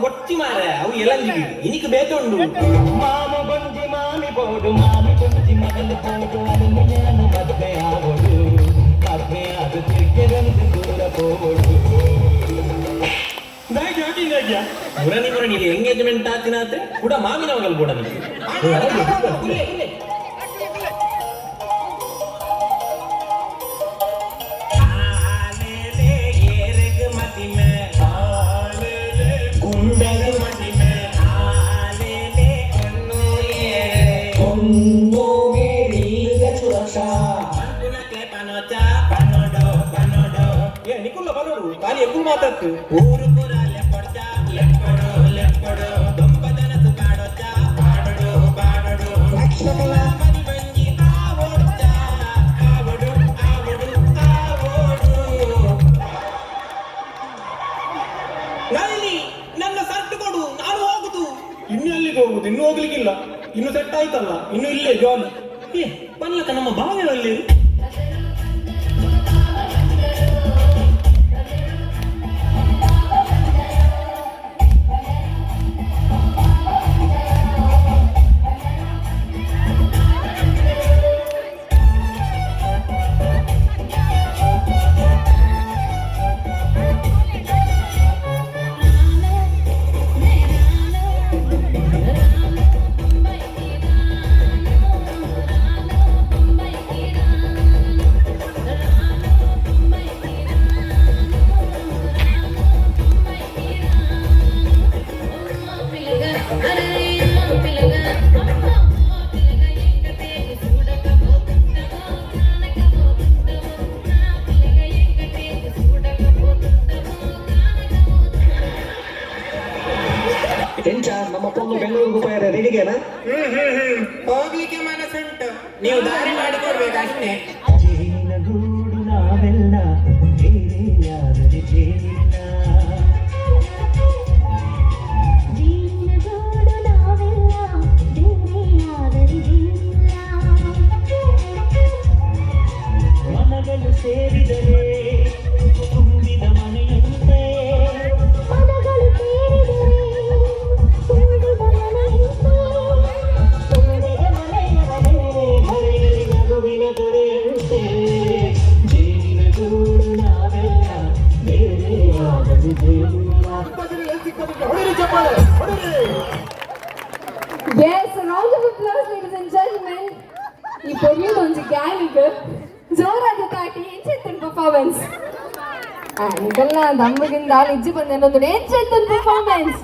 ಕೊಚ್ಚಿ ಮಾರ ಅವು ಎಲಂಜಿಗೆ ಇನಿಕ್ ಬೇತುಂಡು ಮಾಮ ಗೊಂಜಿ ಮಾಮಿ ಬೋಡು ಮಾಮಿ ಗೊಂಜಿ ಮಗಲು ಬೋಡು ಅದನ್ನು ನಾನು ಮದುವೆ ಆಗೋಡು ಮದುವೆ ಅದು ತಿರ್ಗೆದಂದು ದೂರ ಹೋಗೋಡು ಮುರಣಿ ಮುರಣಿಗೆ ಎಂಗೇಜ್ಮೆಂಟ್ ಆತಿನಾದ್ರೆ ಕೂಡ ಮಾಮಿನ ಮಗಲ್ ಕೂಡ ನಿಕುಲ್ಲ ಬರೋಡು ಖಾಲಿ ಎಕ್ಕೂ ಮಾತಾಡ್ತು ಊರು ಪುರಾಲೆ ಕೊಡ್ತಾ ಲೆಪ್ಪಡು ಲೆಪ್ಪಡು ದೊಂಬದನಸು ಕಾಡೋಚ ಪಾಡಡು ಪಾಡಡು ಲಕ್ಷಗಳ ಮದಿ ಬಂಜಿ ಆವೋಡ್ತ ಆವಡು ಆವಡು ಆವೋಡು ನಲ್ಲಿ ನನ್ನ ಸರ್ಟ್ ಕೊಡು ನಾನು ಹೋಗುದು ಇನ್ನು ಎಲ್ಲಿಗೆ ಹೋಗುದು ಇನ್ನು ಹೋಗ್ಲಿಕ್ಕಿಲ್ಲ ಇನ್ನು ಸೆಟ್ ಆಯ್ತಲ್ಲ ಇನ್ನು ಇಲ್ಲೇ ಜಾಲಿ ಬನ್ಲಕ್ಕ ನಮ್ಮ ಭಾವನೆಯಲ್ಲಿ ನಮ್ಮ ಪೊಂಗು ಬೆಂಗಳೂರಿಗೆ ಹೋಗ್ಯಾರ ರೆಡಿಗೆನಾ ಹೋಗ್ಲಿಕ್ಕೆ ಮನಸ್ಸುಂಟು ನೀವು ದಾರಿ ಮಾಡಿಕೊಡ್ಬೇಕಷ್ಟೇ ಜೇನಗೂಡು ನಾವೆಲ್ಲ ಬೇರೆಯಾದರೆ ಜೇನಿಲ್ಲ ಜೇನಗೂಡು ನಾವೆಲ್ಲ ಬೇರೆಯಾದರೆ ಜೇನಿಲ್ಲ ಮನಗಳು ಸೇರಿದರೆ ತುಂಬಿದ ಮನೆಯಂತೆ ಮನಗಳು ಸೇರಿದರೆ ತುಂಬಿದ ಮನೆಯಂತೆ ತುಂಬಿದ ಮನೆಯಲ್ಲಿ ನಗುವಿನ ತೊರೆಯಂತೆ ಜೇನಿನಗೂಡು ನಾವೆಲ್ಲ ಬೇರೆಯಾದರೆ ಜೇನಿಲ್ಲ. Yes, a round of applause, ladies and gentlemen. ಈ ಪೊರ್ಲಿಯದ ಒಂದು ಗ್ಯಾಂಗ್ ಜೋರಾದ ತಾಟಿ ಎಂಚೆತ್ತನ ಪರ್ಫಾರ್ಮೆನ್ಸ್ ಅಂಕಲ್ನ ದಮ್ಮಗಿಂದ ಇಜ್ಜಿ ಬಂದ ಏನೊಂದು ಎಂಚೆತ್ತನ ಪರ್ಫಾರ್ಮೆನ್ಸ್